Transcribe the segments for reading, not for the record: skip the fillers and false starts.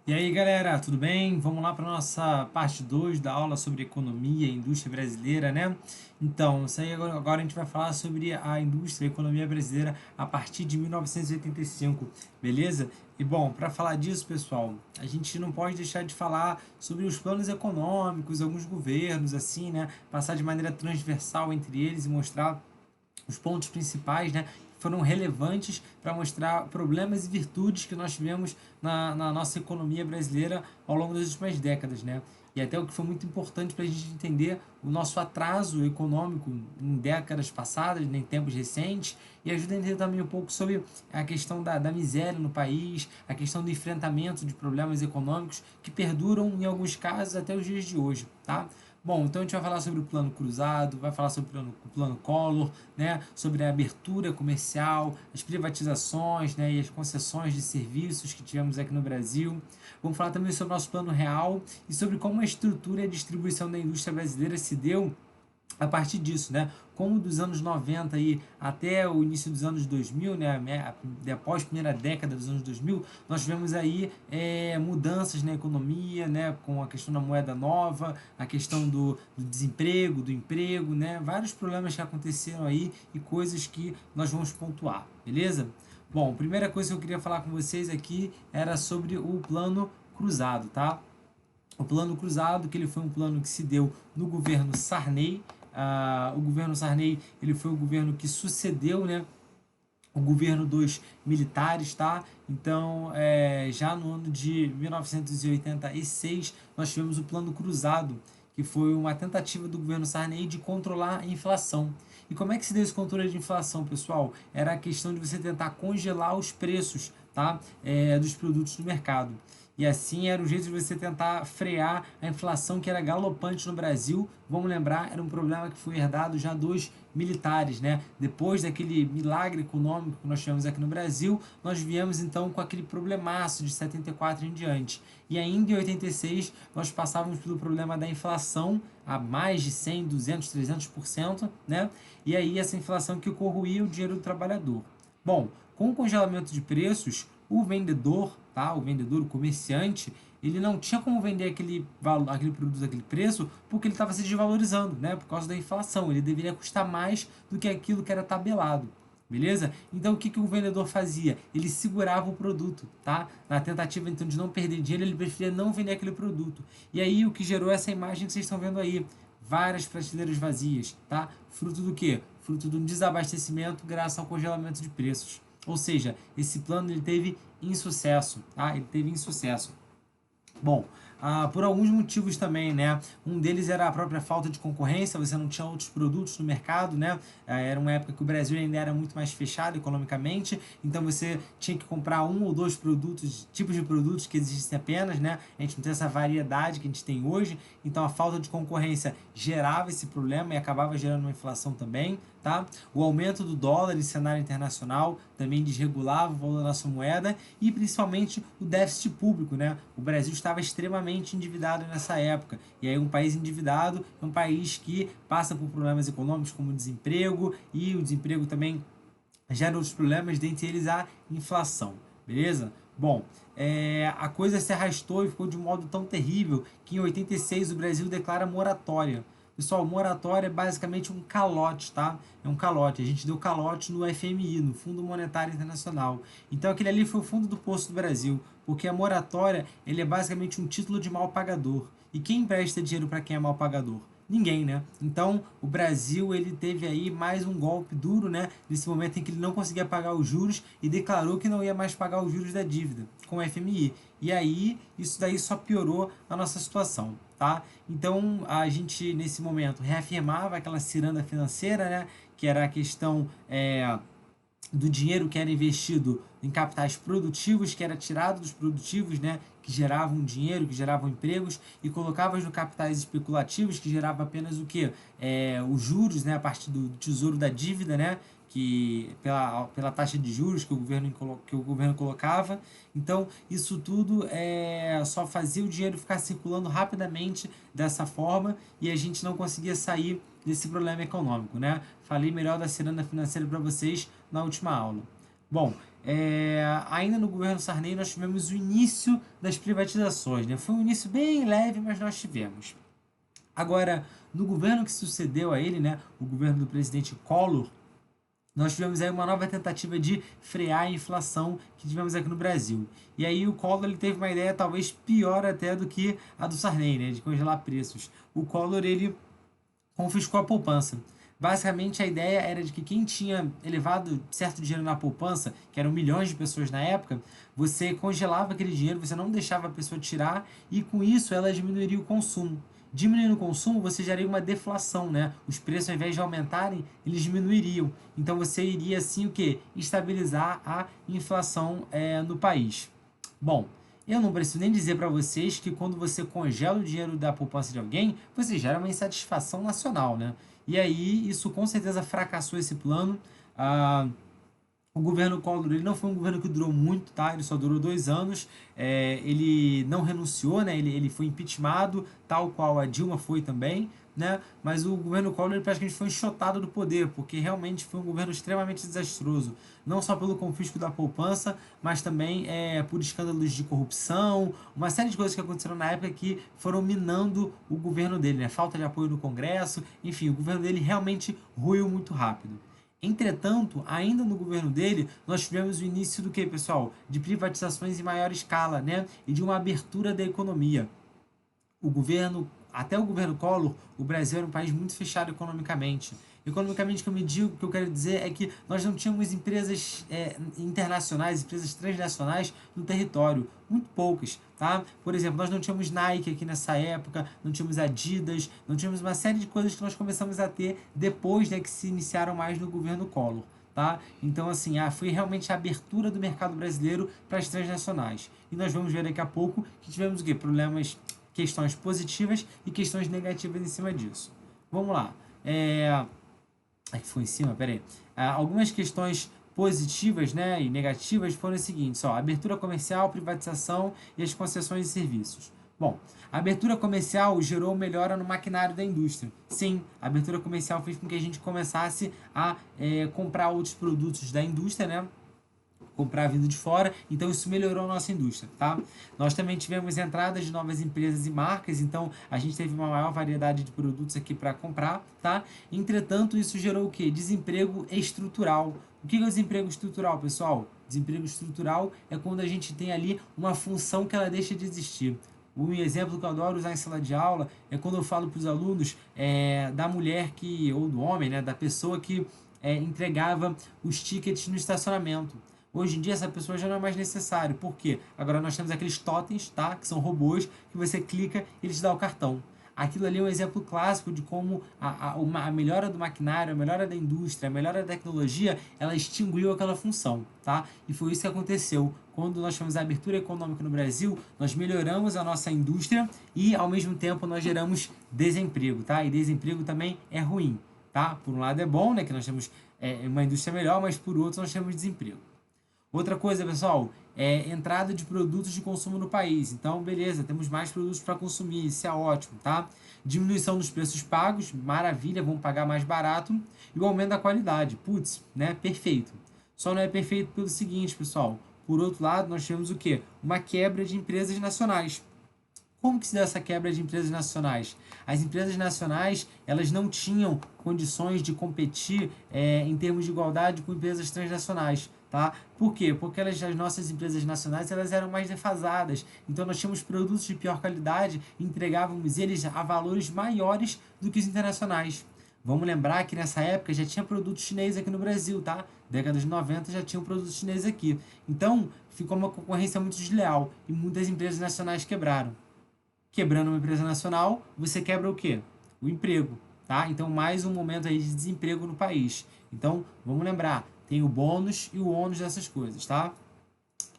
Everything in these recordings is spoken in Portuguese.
E aí, galera, tudo bem? Vamos lá para nossa parte 2 da aula sobre economia e indústria brasileira, né? Então, isso aí agora a gente vai falar sobre a indústria e a economia brasileira a partir de 1985, beleza? E bom, para falar disso, pessoal, a gente não pode deixar de falar sobre os planos econômicos, alguns governos, assim, né? Passar de maneira transversal entre eles e mostrar os pontos principais, né, foram relevantes para mostrar problemas e virtudes que nós tivemos na nossa economia brasileira ao longo das últimas décadas, né? E até o que foi muito importante para a gente entender o nosso atraso econômico em décadas passadas, né, em tempos recentes, e ajuda a entender também um pouco sobre a questão da miséria no país, a questão do enfrentamento de problemas econômicos que perduram, em alguns casos, até os dias de hoje, tá? Bom, então a gente vai falar sobre o plano cruzado, vai falar sobre o plano Collor, né, sobre a abertura comercial, as privatizações, né, e as concessões de serviços que tivemos aqui no Brasil. Vamos falar também sobre o nosso plano real e sobre como a estrutura e a distribuição da indústria brasileira se deu a partir disso, né? Como dos anos 90 aí até o início dos anos 2000, né? Após a primeira década dos anos 2000, nós tivemos aí mudanças na economia, né? Com a questão da moeda nova, a questão do desemprego, do emprego, né? Vários problemas que aconteceram aí e coisas que nós vamos pontuar, beleza? Bom, a primeira coisa que eu queria falar com vocês aqui era sobre o plano cruzado, tá? O plano cruzado, que ele foi um plano que se deu no governo Sarney. O governo Sarney ele foi o governo que sucedeu, né, o governo dos militares, tá? Então, já no ano de 1986, nós tivemos o Plano Cruzado, que foi uma tentativa do governo Sarney de controlar a inflação. E como é que se deu esse controle de inflação, pessoal? Era a questão de você tentar congelar os preços, tá? Dos produtos no mercado. E assim era o jeito de você tentar frear a inflação que era galopante no Brasil. Vamos lembrar, era um problema que foi herdado já dos militares, né? Depois daquele milagre econômico que nós tivemos aqui no Brasil, nós viemos então com aquele problemaço de 74 em diante. E ainda em 86 nós passávamos pelo problema da inflação a mais de 100, 200, 300%, né? E aí essa inflação que corroía o dinheiro do trabalhador. Bom, com o congelamento de preços, o vendedor, tá? O vendedor, o comerciante, ele não tinha como vender aquele valor, aquele produto aquele preço, porque ele estava se desvalorizando, né? Por causa da inflação. Ele deveria custar mais do que aquilo que era tabelado. Beleza? Então o que, que o vendedor fazia? Ele segurava o produto, tá? Na tentativa então de não perder dinheiro, ele preferia não vender aquele produto. E aí o que gerou essa imagem que vocês estão vendo aí, várias prateleiras vazias, tá? Fruto do quê? Fruto do desabastecimento graças ao congelamento de preços. Ou seja, esse plano ele teve insucesso, tá? Ele teve insucesso. Bom, por alguns motivos também, né? Um deles era a própria falta de concorrência, você não tinha outros produtos no mercado, né? Era uma época que o Brasil ainda era muito mais fechado economicamente, então você tinha que comprar um ou dois produtos, tipos de produtos que existem apenas, né? A gente não tem essa variedade que a gente tem hoje, então a falta de concorrência gerava esse problema e acabava gerando uma inflação também, tá? O aumento do dólar em cenário internacional também desregulava o valor da nossa moeda e principalmente o déficit público, né? O Brasil estava extremamente endividado nessa época. E aí um país endividado é um país que passa por problemas econômicos como o desemprego e o desemprego também gera outros problemas, dentre eles a inflação. Beleza? Bom, a coisa se arrastou e ficou de um modo tão terrível que em 86 o Brasil declara moratória. Pessoal, moratória é basicamente um calote, tá? É um calote. A gente deu calote no FMI, no Fundo Monetário Internacional. Então aquele ali foi o fundo do poço do Brasil, porque a moratória ele é basicamente um título de mal pagador. E quem empresta dinheiro para quem é mal pagador? Ninguém, né? Então, o Brasil ele teve aí mais um golpe duro, né? Nesse momento em que ele não conseguia pagar os juros e declarou que não ia mais pagar os juros da dívida com o FMI. E aí, isso daí só piorou a nossa situação, tá? Então, a gente nesse momento reafirmava aquela ciranda financeira, né? Que era a questão do dinheiro que era investido em capitais produtivos, que era tirado dos produtivos, né, que geravam dinheiro, que geravam empregos, e colocava no capitais especulativos, que gerava apenas o que? Os juros, né, a partir do tesouro da dívida, né, que pela taxa de juros que o governo colocava. Então, isso tudo só fazia o dinheiro ficar circulando rapidamente dessa forma e a gente não conseguia sair desse problema econômico, né? Falei melhor da ciranda financeira para vocês na última aula. Bom, ainda no governo Sarney nós tivemos o início das privatizações, né? Foi um início bem leve, mas nós tivemos. Agora, no governo que sucedeu a ele, né, o governo do presidente Collor, nós tivemos aí uma nova tentativa de frear a inflação que tivemos aqui no Brasil. E aí o Collor ele teve uma ideia talvez pior até do que a do Sarney, né, de congelar preços. O Collor ele confiscou a poupança. Basicamente a ideia era de que quem tinha elevado certo dinheiro na poupança, que eram milhões de pessoas na época, você congelava aquele dinheiro, você não deixava a pessoa tirar e com isso ela diminuiria o consumo. Diminuindo o consumo, você geraria uma deflação, né? Os preços, ao invés de aumentarem, eles diminuiriam. Então você iria assim o que? Estabilizar a inflação no país. Bom, eu não preciso nem dizer para vocês que quando você congela o dinheiro da poupança de alguém, você gera uma insatisfação nacional, né? E aí isso com certeza fracassou esse plano. Ah, o governo Collor ele não foi um governo que durou muito, tá? Ele só durou 2 anos. Ele não renunciou, né? Ele foi impeachmentado, tal qual a Dilma foi também, né? Mas o governo Collor ele praticamente foi enxotado do poder, porque realmente foi um governo extremamente desastroso. Não só pelo confisco da poupança, mas também por escândalos de corrupção, uma série de coisas que aconteceram na época que foram minando o governo dele, né? Falta de apoio no Congresso, enfim, o governo dele realmente ruiu muito rápido. Entretanto, ainda no governo dele, nós tivemos o início do que, pessoal? De privatizações em maior escala, né? E de uma abertura da economia. Até o governo Collor, o Brasil era um país muito fechado economicamente. Economicamente, o que eu me digo, o que eu quero dizer é que nós não tínhamos empresas internacionais, empresas transnacionais no território, muito poucas, tá? Por exemplo, nós não tínhamos Nike aqui nessa época, não tínhamos Adidas, não tínhamos uma série de coisas que nós começamos a ter depois, né, que se iniciaram mais no governo Collor. Tá? Então, assim, foi realmente a abertura do mercado brasileiro para as transnacionais. E nós vamos ver daqui a pouco que tivemos o quê? Questões positivas e questões negativas em cima disso. Vamos lá. Aqui foi em cima, peraí. Algumas questões positivas, né, e negativas foram as seguintes: abertura comercial, privatização e as concessões de serviços. Bom, a abertura comercial gerou melhora no maquinário da indústria. Sim, a abertura comercial fez com que a gente começasse a comprar outros produtos da indústria, né? Comprar vindo de fora, então isso melhorou a nossa indústria, tá? Nós também tivemos entradas de novas empresas e marcas, então a gente teve uma maior variedade de produtos aqui para comprar, tá? Entretanto, isso gerou o quê? Desemprego estrutural. O que é o desemprego estrutural, pessoal? Desemprego estrutural é quando a gente tem ali uma função que ela deixa de existir. Um exemplo que eu adoro usar em sala de aula é quando eu falo para os alunos da mulher ou do homem, né, da pessoa que entregava os tickets no estacionamento. Hoje em dia essa pessoa já não é mais necessário. Por quê? Agora nós temos aqueles totens, tá? Que são robôs que você clica e ele te dá o cartão. Aquilo ali é um exemplo clássico de como a melhora do maquinário, a melhora da indústria, a melhora da tecnologia, ela extinguiu aquela função, tá? E foi isso que aconteceu. Quando nós tivemos a abertura econômica no Brasil, nós melhoramos a nossa indústria e, ao mesmo tempo, nós geramos desemprego, tá? E desemprego também é ruim, tá? Por um lado é bom, né? Que nós temos uma indústria melhor, mas por outro nós temos desemprego. Outra coisa, pessoal, é entrada de produtos de consumo no país. Então, beleza, temos mais produtos para consumir, isso é ótimo, tá? Diminuição dos preços pagos, maravilha, vamos pagar mais barato. E o aumento da qualidade, putz, né? Perfeito. Só não é perfeito pelo seguinte, pessoal. Por outro lado, nós temos o quê? Uma quebra de empresas nacionais. Como que se deu essa quebra de empresas nacionais? As empresas nacionais, elas não tinham condições de competir em termos de igualdade com empresas transnacionais. Tá? Por quê? Porque as nossas empresas nacionais elas eram mais defasadas. Então nós tínhamos produtos de pior qualidade e entregávamos eles a valores maiores do que os internacionais. Vamos lembrar que nessa época já tinha produto chinês aqui no Brasil, tá? Década de 90 já tinha um produto chinês aqui. Então ficou uma concorrência muito desleal e muitas empresas nacionais quebraram. Quebrando uma empresa nacional, você quebra o quê? O emprego, tá? Então mais um momento aí de desemprego no país. Então vamos lembrar, tem o bônus e o ônus dessas coisas, tá?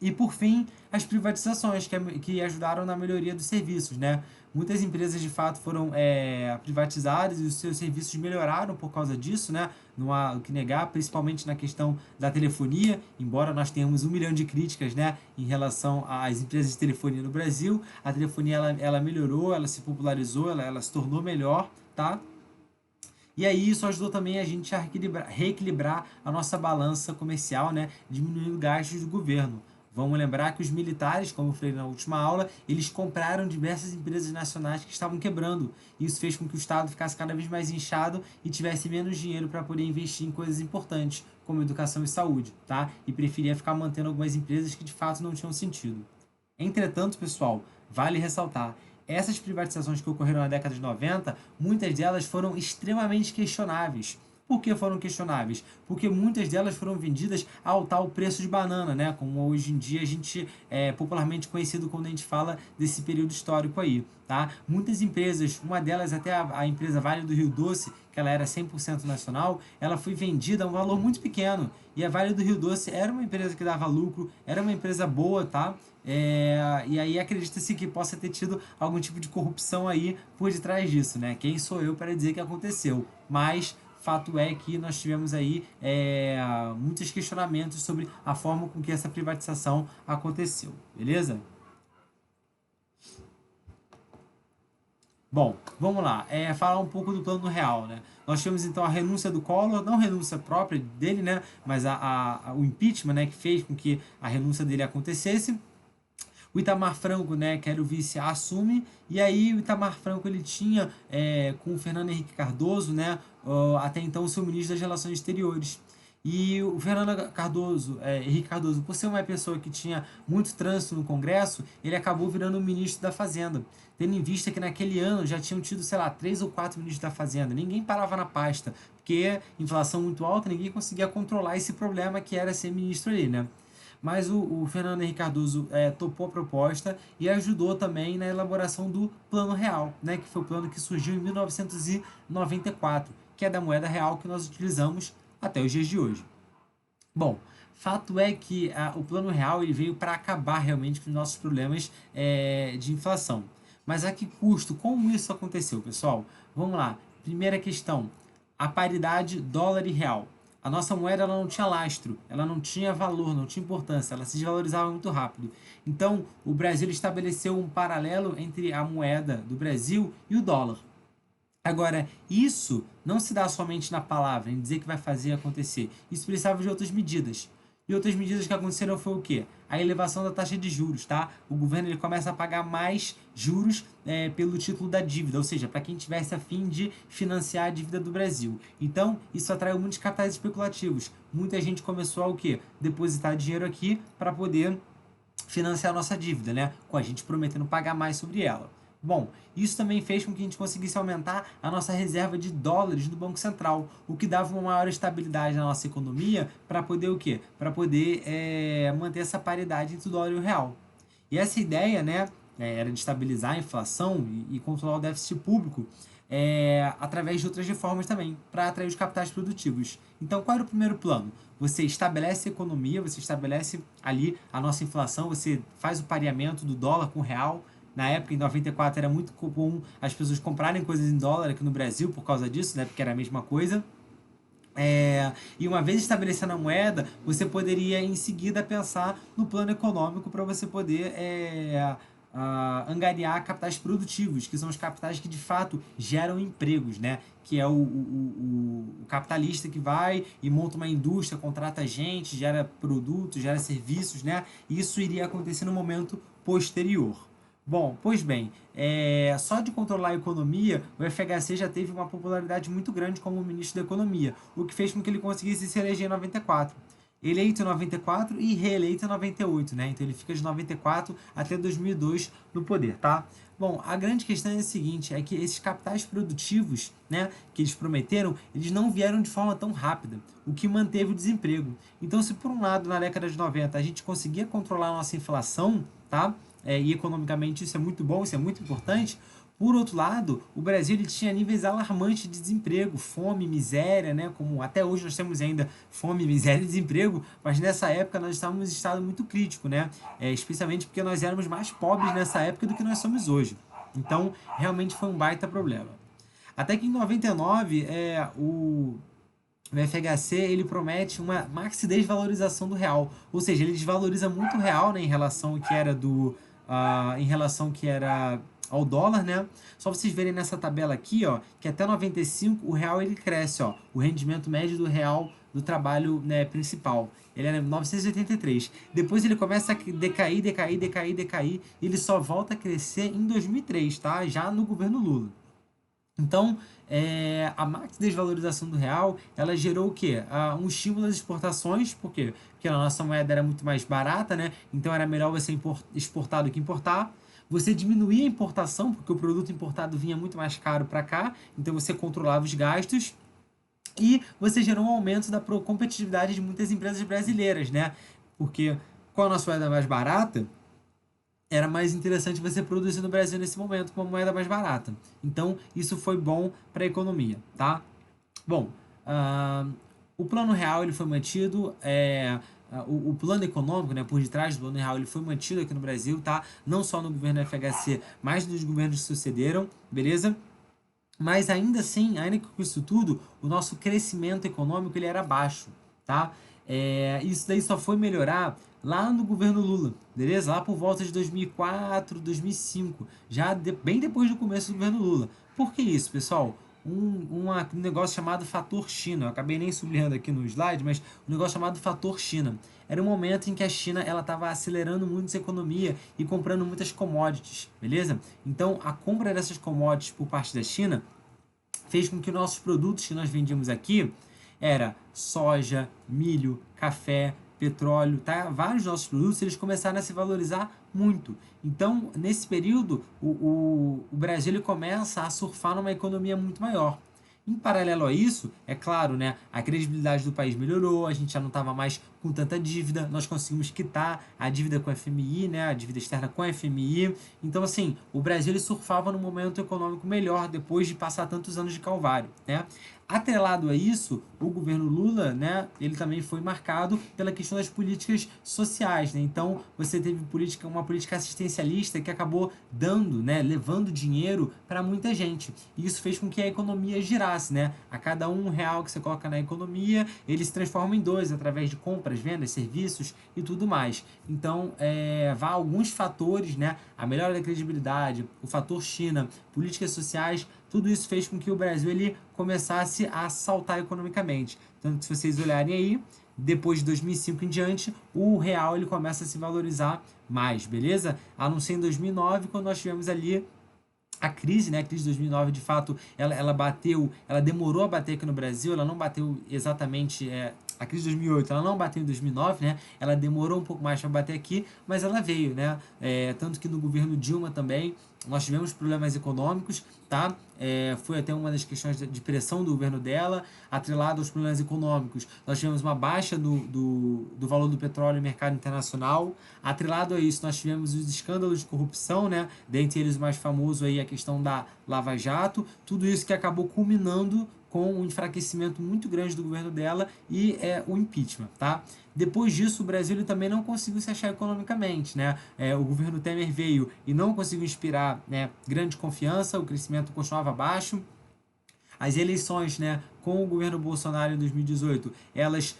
E por fim, as privatizações que ajudaram na melhoria dos serviços, né? Muitas empresas de fato foram privatizadas e os seus serviços melhoraram por causa disso, né? Não há o que negar, principalmente na questão da telefonia, embora nós tenhamos 1 milhão de críticas, né, em relação às empresas de telefonia no Brasil, a telefonia ela melhorou, ela se popularizou, ela se tornou melhor, tá? E aí isso ajudou também a gente a reequilibrar a nossa balança comercial, né, diminuindo gastos do governo. Vamos lembrar que os militares, como eu falei na última aula, eles compraram diversas empresas nacionais que estavam quebrando. Isso fez com que o Estado ficasse cada vez mais inchado e tivesse menos dinheiro para poder investir em coisas importantes, como educação e saúde, tá? E preferia ficar mantendo algumas empresas que de fato não tinham sentido. Entretanto, pessoal, vale ressaltar, essas privatizações que ocorreram na década de 90, muitas delas foram extremamente questionáveis. Por que foram questionáveis? Porque muitas delas foram vendidas ao tal preço de banana, né? Como hoje em dia a gente é popularmente conhecido quando a gente fala desse período histórico aí, tá? Muitas empresas, uma delas até a empresa Vale do Rio Doce, que ela era 100% nacional, ela foi vendida a um valor muito pequeno. E a Vale do Rio Doce era uma empresa que dava lucro, era uma empresa boa, tá? E aí acredita-se que possa ter tido algum tipo de corrupção aí por detrás disso, né? Quem sou eu para dizer que aconteceu? Mas fato é que nós tivemos aí muitos questionamentos sobre a forma com que essa privatização aconteceu, beleza? Bom, vamos lá. Falar um pouco do plano real, né? Nós tivemos então a renúncia do Collor, não renúncia própria dele, né? Mas o impeachment, né? Que fez com que a renúncia dele acontecesse. O Itamar Franco, né, que era o vice, assume, e aí o Itamar Franco ele tinha com o Fernando Henrique Cardoso, né, até então o seu ministro das Relações Exteriores. E o Fernando Cardoso, Henrique Cardoso, por ser uma pessoa que tinha muito trânsito no Congresso, ele acabou virando o ministro da Fazenda. Tendo em vista que naquele ano já tinham tido, sei lá, 3 ou 4 ministros da Fazenda. Ninguém parava na pasta, porque inflação muito alta, ninguém conseguia controlar esse problema que era ser ministro ali, né? Mas o Fernando Henrique Cardoso topou a proposta e ajudou também na elaboração do Plano Real, né, que foi o plano que surgiu em 1994, que é da moeda real que nós utilizamos até os dias de hoje. Bom, fato é que o Plano Real ele veio para acabar realmente com os nossos problemas de inflação. Mas a que custo? Como isso aconteceu, pessoal? Vamos lá. Primeira questão: a paridade dólar e real. A nossa moeda ela não tinha lastro, ela não tinha valor, não tinha importância, ela se desvalorizava muito rápido. Então, o Brasil estabeleceu um paralelo entre a moeda do Brasil e o dólar. Agora, isso não se dá somente na palavra, em dizer que vai fazer acontecer. Isso precisava de outras medidas. E outras medidas que aconteceram foi o quê? A elevação da taxa de juros, tá? O governo ele começa a pagar mais juros pelo título da dívida, ou seja, para quem tivesse a fim de financiar a dívida do Brasil. Então, isso atraiu muitos capitais especulativos. Muita gente começou a o quê? Depositar dinheiro aqui para poder financiar a nossa dívida, né? Com a gente prometendo pagar mais sobre ela. Bom, isso também fez com que a gente conseguisse aumentar a nossa reserva de dólares no Banco Central, o que dava uma maior estabilidade na nossa economia para poder o quê? Para poder manter essa paridade entre o dólar e o real. E essa ideia, né, era de estabilizar a inflação e controlar o déficit público através de outras reformas também, para atrair os capitais produtivos. Então, qual era o primeiro plano? Você estabelece a economia, você estabelece ali a nossa inflação, você faz o pareamento do dólar com o real. Na época, em 94, era muito comum as pessoas comprarem coisas em dólar aqui no Brasil por causa disso, né? Porque era a mesma coisa. E uma vez estabelecendo a moeda, você poderia em seguida pensar no plano econômico para você poder angariar capitais produtivos, que são os capitais que de fato geram empregos, né? Que é o capitalista que vai e monta uma indústria, contrata gente, gera produtos, gera serviços, né? E isso iria acontecer no momento posterior. Bom, pois bem, só de controlar a economia, o FHC já teve uma popularidade muito grande como ministro da Economia, o que fez com que ele conseguisse se eleger em 94. Eleito em 94 e reeleito em 98, né? Então ele fica de 94 até 2002 no poder, tá? Bom, a grande questão é a seguinte, é que esses capitais produtivos, né, que eles prometeram, eles não vieram de forma tão rápida, o que manteve o desemprego. Então, se por um lado, na década de 90, a gente conseguia controlar a nossa inflação, tá? E economicamente isso é muito bom, isso é muito importante. Por outro lado, o Brasil ele tinha níveis alarmantes de desemprego, fome, miséria, né? Como até hoje nós temos ainda fome, miséria e desemprego, mas nessa época nós estávamos em estado muito crítico, né? Especialmente porque nós éramos mais pobres nessa época do que nós somos hoje. Então, realmente foi um baita problema. Até que em 99, o FHC ele promete uma maxi desvalorização do real, ou seja, ele desvaloriza muito o real, né, em relação ao que era ao dólar, né? Só vocês verem nessa tabela aqui, ó, que até 95 o real ele cresce, ó, o rendimento médio do real do trabalho, né, principal. Ele é 983. Depois ele começa a decair, decair, decair, decair, e ele só volta a crescer em 2003, tá? Já no governo Lula. Então, a máxima desvalorização do real, ela gerou o quê? Um estímulo às exportações, por quê? Porque a nossa moeda era muito mais barata, né? Então era melhor você exportar do que importar. Você diminuía a importação, porque o produto importado vinha muito mais caro para cá, então você controlava os gastos. E você gerou um aumento da competitividade de muitas empresas brasileiras, né? Porque com a nossa moeda mais barata, era mais interessante você produzir no Brasil nesse momento com uma moeda mais barata. Então, isso foi bom para a economia, tá? Bom, o plano real ele foi mantido, o plano econômico, né, por detrás do plano real, ele foi mantido aqui no Brasil, tá? Não só no governo FHC, mas nos governos que sucederam, beleza? Mas ainda assim, ainda com isso tudo, o nosso crescimento econômico ele era baixo, tá? Isso daí só foi melhorar lá no governo Lula, beleza? Lá por volta de 2004, 2005, bem depois do começo do governo Lula. Por que isso, pessoal? Um negócio chamado fator China, eu acabei nem sublinhando aqui no slide, mas um negócio chamado fator China. Era um momento em que a China ela estava acelerando muito essa economia e comprando muitas commodities, beleza? Então, a compra dessas commodities por parte da China fez com que nossos produtos que nós vendíamos aqui era soja, milho, café, petróleo, tá? Vários nossos produtos eles começaram a se valorizar muito. Então, nesse período, o Brasil ele começa a surfar numa economia muito maior. Em paralelo a isso, é claro, né, a credibilidade do país melhorou, a gente já não estava mais com tanta dívida, nós conseguimos quitar a dívida com a FMI, né, a dívida externa com a FMI. Então, assim, o Brasil ele surfava num momento econômico melhor depois de passar tantos anos de calvário, né? Atrelado a isso, o governo Lula, né, ele também foi marcado pela questão das políticas sociais, né? Então, você teve uma política assistencialista que acabou dando, né, levando dinheiro para muita gente. E isso fez com que a economia girasse, né? A cada R$ 1 que você coloca na economia, ele se transforma em dois através de compras, vendas, serviços e tudo mais. Então, vá alguns fatores, né? A melhora da credibilidade, o fator China, políticas sociais, tudo isso fez com que o Brasil ele começasse a saltar economicamente. Tanto que se vocês olharem aí, depois de 2005 em diante, o real ele começa a se valorizar mais, beleza? A não ser em 2009, quando nós tivemos ali a crise, né? A crise de 2009, de fato, ela bateu, ela demorou a bater aqui no Brasil, ela não bateu exatamente, a crise de 2008, ela não bateu em 2009, né? Ela demorou um pouco mais para bater aqui, mas ela veio, né? Tanto que no governo Dilma também nós tivemos problemas econômicos, tá? Foi até uma das questões de pressão do governo dela, atrelado aos problemas econômicos. Nós tivemos uma baixa do valor do petróleo no mercado internacional. Atrelado a isso, nós tivemos os escândalos de corrupção, né? Dentre eles o mais famoso aí a questão da Lava Jato. Tudo isso que acabou culminando com um enfraquecimento muito grande do governo dela e o impeachment, tá? Depois disso, o Brasil ele também não conseguiu se achar economicamente, né? O governo Temer veio e não conseguiu inspirar, né, grande confiança, o crescimento continuava baixo. As eleições, né, com o governo Bolsonaro em 2018, elas,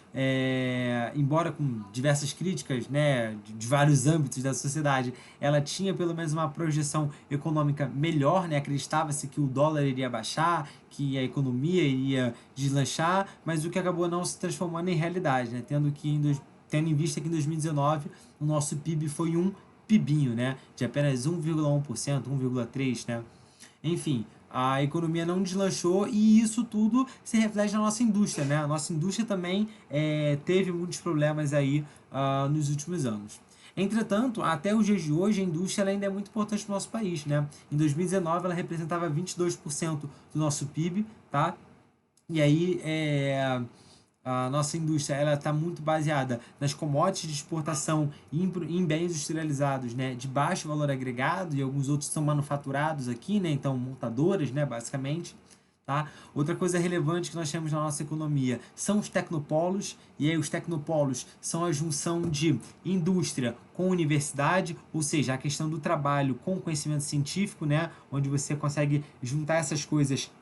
embora com diversas críticas, né, de vários âmbitos da sociedade, ela tinha pelo menos uma projeção econômica melhor, né, acreditava-se que o dólar iria baixar, que a economia iria deslanchar, mas o que acabou não se transformando em realidade, né, tendo em vista que em 2019 o nosso PIB foi um pibinho, né, de apenas 1,1%, 1,3%, né, enfim, a economia não deslanchou e isso tudo se reflete na nossa indústria, né? A nossa indústria também teve muitos problemas aí nos últimos anos. Entretanto, até os dias de hoje, a indústria ela ainda é muito importante para o nosso país, né? Em 2019, ela representava 22% do nosso PIB, tá? E aí, a nossa indústria ela está muito baseada nas commodities de exportação e em bens industrializados, né, de baixo valor agregado, e alguns outros são manufaturados aqui, né, então montadoras, né, basicamente. Tá? Outra coisa relevante que nós temos na nossa economia são os tecnopolos, e aí os tecnopolos são a junção de indústria com universidade, ou seja, a questão do trabalho com conhecimento científico, né, onde você consegue juntar essas coisas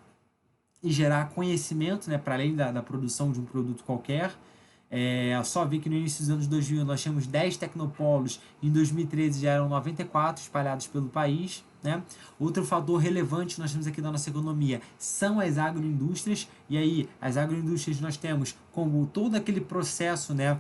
e gerar conhecimento, né, para além da produção de um produto qualquer. Só vi que no início dos anos 2000 nós tínhamos 10 tecnopolos, em 2013 já eram 94 espalhados pelo país, né? Outro fator relevante que nós temos aqui na nossa economia são as agroindústrias, e aí as agroindústrias nós temos como todo aquele processo, né,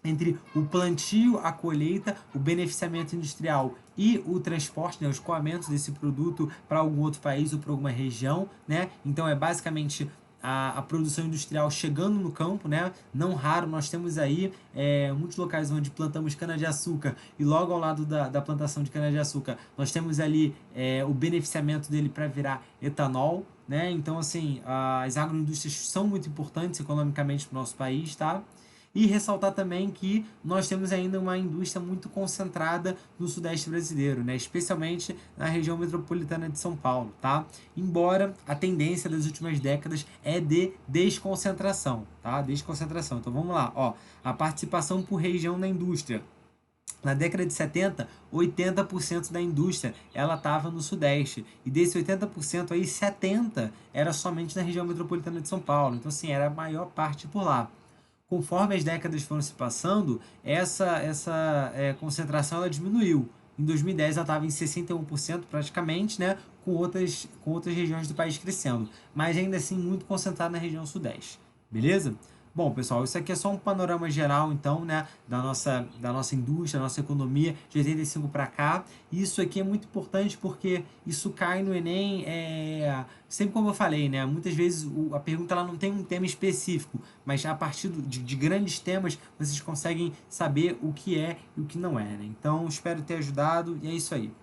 entre o plantio, a colheita, o beneficiamento industrial e o transporte, né, o escoamento desse produto para algum outro país ou para alguma região, né? Então é basicamente a produção industrial chegando no campo, né? Não raro nós temos aí muitos locais onde plantamos cana-de-açúcar e logo ao lado da plantação de cana-de-açúcar nós temos ali o beneficiamento dele para virar etanol, né? Então assim, as agroindústrias são muito importantes economicamente para o nosso país, tá? E ressaltar também que nós temos ainda uma indústria muito concentrada no sudeste brasileiro, né? Especialmente na região metropolitana de São Paulo, tá? Embora a tendência das últimas décadas é de desconcentração, tá? Desconcentração. Então vamos lá, ó, a participação por região na indústria. Na década de 70, 80% da indústria ela estava no Sudeste. E desse 80% aí, 70% era somente na região metropolitana de São Paulo. Então, assim, era a maior parte por lá. Conforme as décadas foram se passando, essa concentração ela diminuiu. Em 2010 ela estava em 61% praticamente, né, com outras regiões do país crescendo, mas ainda assim muito concentrado na região sudeste. Beleza? Bom, pessoal, isso aqui é só um panorama geral, então, né, da nossa indústria, da nossa economia de 85 para cá. E isso aqui é muito importante porque isso cai no Enem, sempre como eu falei, né, muitas vezes a pergunta ela não tem um tema específico, mas a partir de grandes temas vocês conseguem saber o que é e o que não é, né? Então, espero ter ajudado e é isso aí.